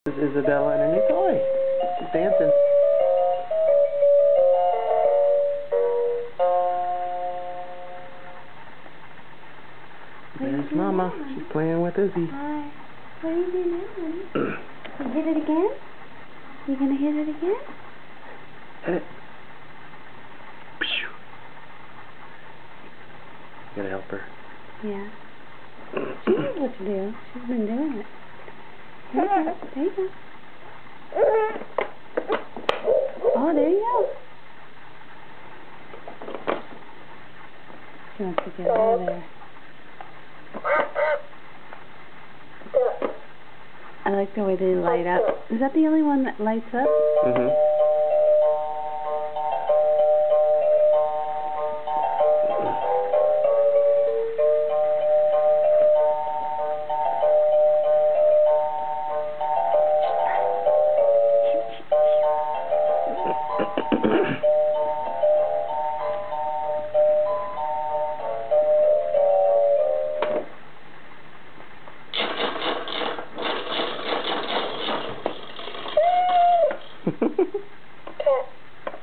This is Isabella and her new toy. She's dancing. There's Mama. She's playing with Izzy. Hi. What are you doing now, honey? You hit it again? You gonna hit it again? Hit it. You gotta help her. Yeah. She knows what to do. She's been doing it. There you go. There you go. Oh, there you go. She wants to get out of there. I like the way they light up. Is that the only one that lights up? Mm-hmm.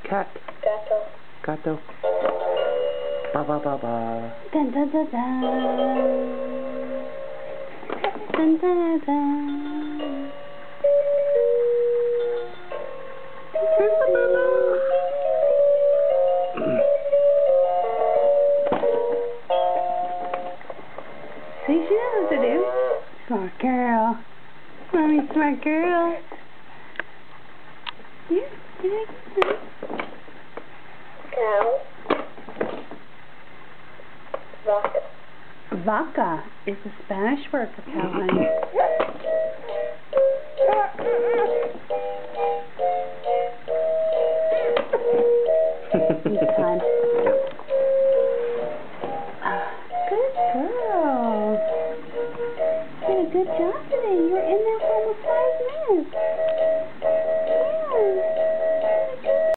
Cat. Gato. Gato. Ba ba ba ba. Dun dun dun dun. Dun dun dun. See, she knows what to do. Smart girl. Mommy, smart girl. Yeah, yeah. Cow. Vaca. Vaca is a Spanish word for cow, honey.